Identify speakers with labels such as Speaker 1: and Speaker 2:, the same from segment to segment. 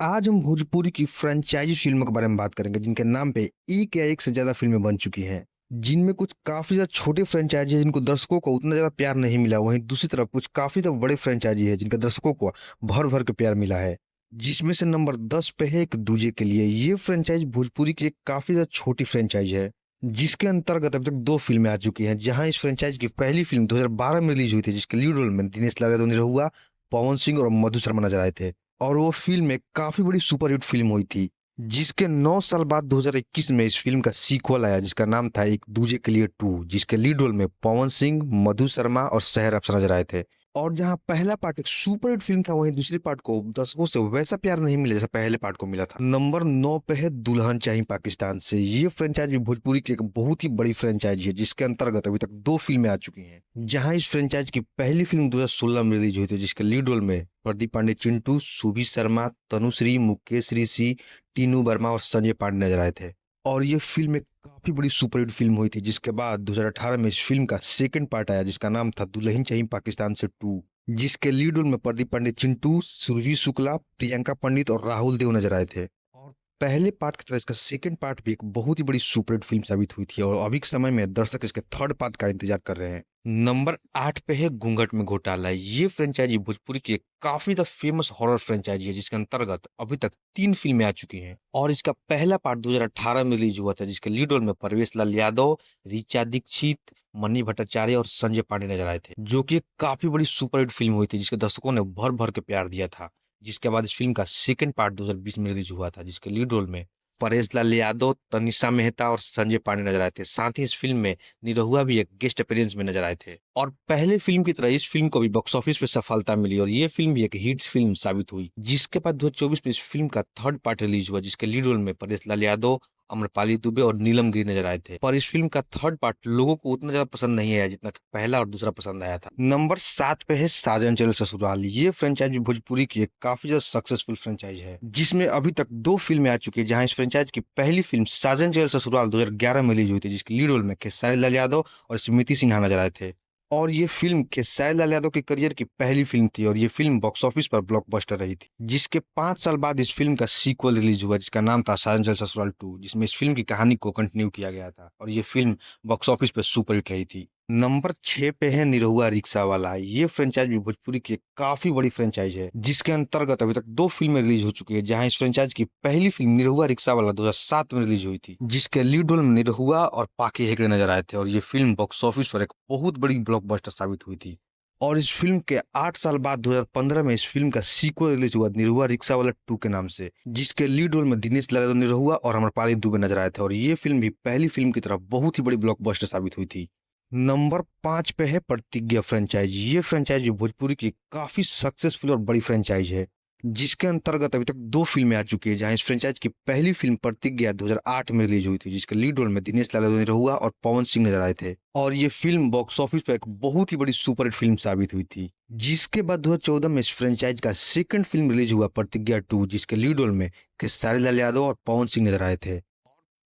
Speaker 1: आज हम भोजपुरी की फ्रेंचाइजी फ़िल्मों के बारे में बात करेंगे जिनके नाम पे एक या एक से ज़्यादा फ़िल्में बन चुकी हैं। जिनमें कुछ काफ़ी ज़्यादा छोटे फ्रेंचाइज़ी हैं जिनको दर्शकों को उतना ज़्यादा प्यार नहीं मिला। वहीं दूसरी तरफ कुछ काफ़ी ज़्यादा बड़े फ्रेंचाइज़ी हैं जिनका दर्शकों को भर-भर के प्यार मिला है। जिसमें से नंबर 10 पे है एक दूजे के लिए। ये फ्रेंचाइज़ भोजपुरी की एक काफ़ी ज़्यादा छोटी फ्रेंचाइज़ है। जिसके अंतर्गत अभी तक 2 फ़िल्में आ चुकी हैं। जहाँ इस फ्रेंचाइज़ की पहली फ़िल्म 2012 में रिलीज़ हुई थी जिसके लीड रोल में दिनेश लाल निरहुआ, पवन सिंह और मधु शर्मा नज़र आए थे। और वो फ़िल्म एक काफ़ी बड़ी सुपरहिट फ़िल्म हुई थी, जिसके 9 साल बाद 2021 में इस फ़िल्म का सीक्वल आया जिसका नाम था एक दूजे के लिए 2 जिसके लीड रोल में पवन सिंह, मधु शर्मा और सेहर अफ़्सर नज़र आए थे। और जहाँ पहला पार्ट एक सुपरहिट फ़िल्म था, वहीं दूसरे पार्ट को दर्शकों से वैसा प्यार नहीं मिला जैसा पहले पार्ट को मिला था। नंबर 9 पे है दुल्हन चाहिए पाकिस्तान से। ये फ्रेंचाइज़ भी भोजपुरी की एक बहुत ही बड़ी फ्रेंचाइज़ है जिसके अंतर्गत अभी तक 2 फ़िल्में आ चुकी हैं। जहाँ इस फ्रेंचाइज़ की पहली फ़िल्म 2016 में रिलीज़ हुई थी जिसके लीड रोल में प्रदीप पांडे चिंटू, सुभी शर्मा, तनुश्री, मुकेश ऋषि, टीनू वर्मा और संजय पांडे नजर आए थे। और ये फ़िल्म एक काफ़ी बड़ी सुपरहिट फ़िल्म हुई थी जिसके बाद 2018 में इस फ़िल्म का सेकंड पार्ट आया जिसका नाम था दुल्हन चाहिए पाकिस्तान से 2 जिसके लीड रोल में प्रदीप पांडे चिंटू, सुरभि शुक्ला, प्रियंका पंडित और राहुल देव नजर आए थे। और पहले पार्ट की तरह इसका सेकंड पार्ट भी एक बहुत ही बड़ी सुपरहिट फ़िल्म साबित हुई थी और अभी के समय में दर्शक इसके थर्ड पार्ट का इंतजार कर रहे हैं। नंबर 8 पे है घूंघट में घोटाला। ये फ्रेंचाइजी भोजपुरी की एक काफी द फेमस हॉरर फ्रेंचाइजी है जिसके अंतर्गत अभी तक 3 फ़िल्में आ चुकी हैं और इसका पहला पार्ट 2018 में रिलीज हुआ था जिसके लीड रोल में परवेश लाल यादव, ऋचा दीक्षित, मनी भट्टाचार्य और संजय पांडे नजर आए थे, जो कि एक काफी बड़ी सुपरहिट फ़िल्म हुई थी जिसके दर्शकों ने भर-भर के प्यार दिया था। जिसके बाद इस फ़िल्म का सेकंड पार्ट 2020 में रिलीज हुआ था जिसके लीड रोल में परेश लाल यादव, तनिषा मेहता और संजय पांडे नजर आए थे। साथ ही इस फ़िल्म में निरहुआ भी एक गेस्ट अपीयरेंस में नजर आए थे। और पहले फ़िल्म की तरह इस फ़िल्म को भी बॉक्स ऑफिस पे सफलता मिली और ये फ़िल्म भी एक हिट्स फ़िल्म साबित हुई। जिसके बाद 2024 में इस फ़िल्म का थर्ड पार्ट रिलीज हुआ जिसके लीड रोल में परेश लाल यादव, आम्रपाली दुबे और नीलम गिरी नजर आए थे। पर इस फ़िल्म का थर्ड पार्ट लोगों को उतना ज़्यादा पसंद नहीं आया जितना कि पहला और दूसरा पसंद आया था। नंबर 7 पे है साजन चले ससुराल। ये फ्रेंचाइज़ भी भोजपुरी की एक काफ़ी ज़्यादा सक्सेसफुल फ्रेंचाइज़ है, जिसमें अभी तक 2 फ़िल्में आ चुकी है। जहाँ इस फ्रेंचाइज़ की पहली फ़िल्म साजन चले ससुराल 2011 में रिलीज हुई थी जिसके लीड रोल में खेसारी लाल यादव और स्मृति सिन्हा नजर आए थे। और ये फ़िल्म खेसारी लाल यादव के करियर की पहली फ़िल्म थी और ये फ़िल्म बॉक्स ऑफिस पर ब्लॉकबस्टर रही थी। जिसके 5 साल बाद इस फ़िल्म का सीक्वल रिलीज हुआ जिसका नाम था साजन चले ससुराल 2 जिसमें इस फ़िल्म की कहानी को कंटिन्यू किया गया था और ये फ़िल्म बॉक्स ऑफिस पे सुपरहिट रही थी। नंबर 6 पे है निरहुआ रिक्शा वाला। ये फ्रेंचाइज भी भोजपुरी की एक काफ़ी बड़ी फ्रेंचाइज है जिसके अंतर्गत अभी तक 2 फ़िल्में रिलीज हो चुकी है। जहाँ इस फ्रेंचाइज की पहली फ़िल्म निरहुआ रिक्शा वाला 2007 में रिलीज हुई थी जिसके लीड रोल में निरहुआ और पाकी हेगड़े नजर आए थे और ये फ़िल्म बॉक्स ऑफिस पर एक बहुत बड़ी ब्लॉकबस्टर साबित हुई थी। और इस फ़िल्म के 8 साल बाद 2015 में इस फ़िल्म का सीक्वल रिलीज हुआ निरहुआ रिक्शा वाला 2 के नाम से, जिसके लीड रोल में दिनेश लाल निरहुआ और आम्रपाली दुबे नजर आए थे और ये फ़िल्म भी पहली फ़िल्म की तरह बहुत ही बड़ी ब्लॉकबस्टर साबित हुई थी। नंबर 5 पे है प्रतिज्ञा फ्रेंचाइज। ये फ्रेंचाइज भी भोजपुरी की काफ़ी सक्सेसफुल और बड़ी फ्रेंचाइज है, जिसके अंतर्गत अभी तक 2 फ़िल्में आ चुकी है। जहाँ इस फ्रेंचाइज की पहली फ़िल्म प्रतिज्ञा 2008 में रिलीज हुई थी जिसके लीड रोल में दिनेश लाल निरहुआ और पवन सिंह नजर आए थे और ये फ़िल्म बॉक्स ऑफिस पर एक बहुत ही बड़ी सुपरहिट फ़िल्म साबित हुई थी। जिसके बाद 2014 में इस फ्रेंचाइज का सेकंड फ़िल्म रिलीज हुआ प्रतिज्ञा 2 जिसके लीड रोल में खेसारी लाल यादव और पवन सिंह नजर आए थे।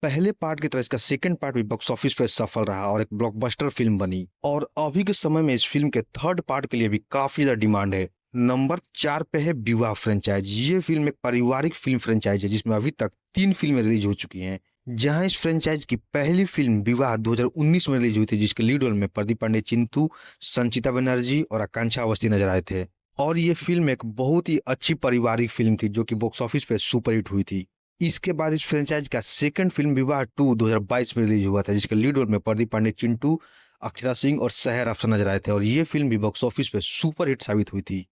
Speaker 1: पहले पार्ट की तरह इसका सेकंड पार्ट भी बॉक्स ऑफिस पे सफल रहा और एक ब्लॉकबस्टर फिल्म बनी और अभी के समय में इस फिल्म के थर्ड पार्ट के लिए भी काफी ज्यादा डिमांड है। नंबर 4 पे है विवाह फ्रेंचाइज। ये फिल्म एक पारिवारिक फिल्म फ्रेंचाइज है जिसमें अभी तक 3 फिल्में रिलीज हो चुकी हैं। जहां इस फ्रेंचाइज की पहली फिल्म विवाह 2019 में रिलीज हुई थी जिसके लीड रोल में प्रदीप पांडे चिंतू, संचिता बनर्जी और आकांक्षा अवस्थी नजर आए थे। और ये फिल्म एक बहुत ही अच्छी पारिवारिक फिल्म थी जो कि बॉक्स ऑफिस पे सुपरहिट हुई थी। इसके बाद इस फ्रेंचाइज का सेकंड फिल्म विवाह 2 2022 में रिलीज हुआ था जिसके लीड रोल में प्रदीप पांडे चिंटू, अक्षरा सिंह और सेहर अफसर नजर आए थे और ये फिल्म भी बॉक्स ऑफिस पे सुपर हिट साबित हुई थी।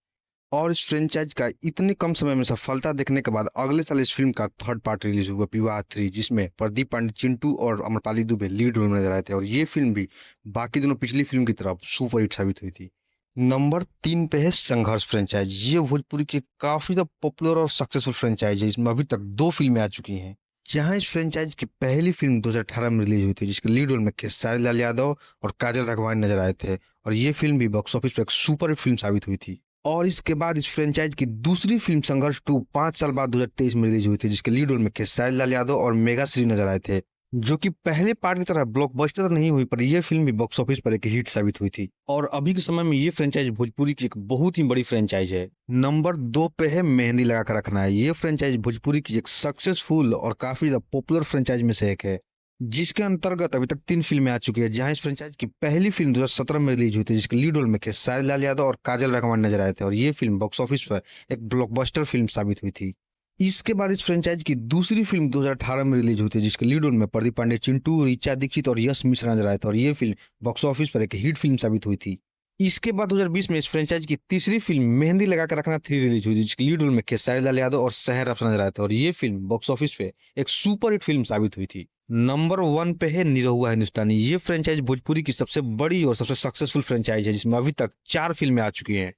Speaker 1: और इस फ्रेंचाइज का इतने कम समय में सफलता देखने के बाद अगले साल इस फिल्म का थर्ड पार्ट रिलीज हुआ विवाह 3 जिसमें प्रदीप पांडे चिंटू और अमरपाली दुबे लीड रोल में नजर आए थे और ये फिल्म भी बाकी दोनों पिछली फिल्म की तरफ सुपर हिट साबित हुई थी। नंबर 3 पे है संघर्ष फ्रेंचाइज। ये भोजपुरी की काफी ज़्यादा पॉपुलर और सक्सेसफुल फ्रेंचाइज है। इसमें अभी तक 2 फिल्में आ चुकी हैं। जहां इस फ्रेंचाइज की पहली फिल्म 2018 में रिलीज हुई थी जिसके लीड रोल में खेसारी लाल यादव और काजल राघवानी नजर आए थे और ये फिल्म भी बॉक्स ऑफिस पर एक सुपर हिट फिल्म साबित हुई थी। और इसके बाद इस फ्रेंचाइज की दूसरी फिल्म संघर्ष 2 5 साल बाद 2023 में रिलीज हुई थी जिसके लीड रोल में खेसारी लाल यादव और मेगा श्री नजर आए थे, जो कि पहले पार्ट की तरह ब्लॉकबस्टर नहीं हुई, पर यह फिल्म भी बॉक्स ऑफिस पर एक हिट साबित हुई थी। और अभी के समय में ये फ्रेंचाइज भोजपुरी की एक बहुत ही बड़ी फ्रेंचाइज है। नंबर 2 पे है मेहंदी लगा कर रखना है। ये फ्रेंचाइज भोजपुरी की एक सक्सेसफुल और काफी ज्यादा पॉपुलर फ्रेंचाइज में से एक है, जिसके अंतर्गत अभी तक 3 फिल्में आ चुकी है। जहां इस फ्रेंचाइज की पहली फिल्म 2017 में रिलीज हुई थी, जिसके लीड रोल में खेसारी लाल यादव और काजल रघुवन नजर आए थे, और ये फिल्म बॉक्स ऑफिस पर एक ब्लॉकबस्टर फिल्म साबित हुई थी। इसके बाद इस फ्रेंचाइज की दूसरी फिल्म 2018 में रिलीज हुई थी, जिसके लीड रोल में प्रदीप पांडे, चिंटू, ऋचा दीक्षित और यश मिश्रा नजर आए थे, और ये फिल्म बॉक्स ऑफिस पर एक हिट फिल्म साबित हुई थी। इसके बाद 2020 में इस फ्रेंचाइज की तीसरी फिल्म मेहंदी लगा कर रखना 3 रिलीज हुई, जिसके लीड रोल में खेसारी लाल यादव और शहर अफसर नजर आए थे, और ये फिल्म बॉक्स ऑफिस पे एक सुपर हिट फिल्म साबित हुई थी। नंबर 1 पे है निरहुआ हिंदुस्तानी। ये फ्रेंचाइज भोजपुरी की सबसे बड़ी और सबसे सक्सेसफुल फ्रेंचाइज है, जिसमें अभी तक 4 फिल्में आ चुकी हैं।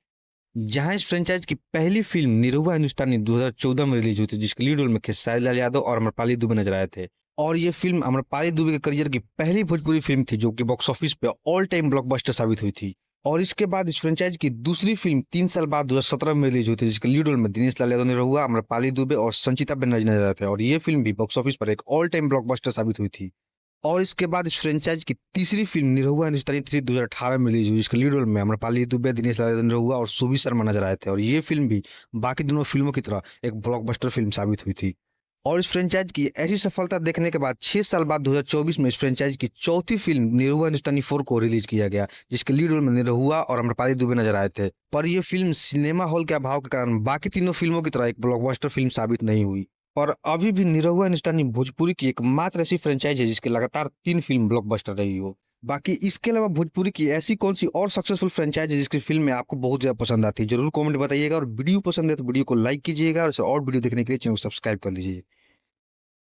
Speaker 1: जहां इस फ्रेंचाइज की पहली फिल्म निरहुआ हिंदुस्तानी 2014 में रिलीज हुई थी, जिसके लीड रोल में खेसारी लाल यादव और अमरपाली दुबे नजर आए थे, और ये फिल्म अमरपाली दुबे के करियर की पहली भोजपुरी फिल्म थी, जो कि बॉक्स ऑफिस पे ऑल टाइम ब्लॉकबस्टर साबित हुई थी। और इसके बाद इस फ्रेंचाइज की दूसरी फिल्म 3 साल बाद 2017 में रिलीज हुई थी, जिसके लीड रोल में दिनेश लाल यादव निरहुआ, अमरपाली दुबे और संचिता बनर्जी नजर आए थे, और ये फिल्म भी बॉक्स ऑफिस पर एक ऑल टाइम ब्लॉकबस्टर साबित हुई थी। और इसके बाद इस फ्रेंचाइज की तीसरी फिल्म निरहुआ हिंदुस्तानी 3 2018 में रिलीज हुई, जिसके लीड रोल में अमरपाली दुबे, दिनेश लाल निरहुआ और सुबी शर्मा नजर आए थे, और ये फिल्म भी बाकी दोनों फिल्मों की तरह एक ब्लॉकबस्टर फिल्म साबित हुई थी। और इस फ्रेंचाइज की ऐसी सफलता देखने के बाद 6 साल बाद 2024 में इस फ्रेंचाइज की चौथी फिल्म निरहुआ हिंदुस्तानी 4 को रिलीज किया गया, जिसके लीड रोल में निरहुआ और अमरपाली दुबे नजर आए थे। पर यह फिल्म सिनेमा हॉल के अभाव के कारण बाकी तीनों फिल्मों की तरह एक ब्लॉकबस्टर फिल्म साबित नहीं हुई। और अभी भी निरहुआ हिंदुस्तानी भोजपुरी की एकमात्र ऐसी फ्रेंचाइज है जिसके लगातार 3 फिल्म ब्लॉकबस्टर रही हो। बाकी इसके अलावा भोजपुरी की ऐसी कौन सी और सक्सेसफुल फ्रेंचाइज है जिसकी फिल्म में आपको बहुत ज्यादा पसंद आती है, जरूर कमेंट बताइएगा। और वीडियो पसंद है तो वीडियो को लाइक कीजिएगा, और वीडियो देखने के लिए चैनल को सब्सक्राइब कर लीजिए।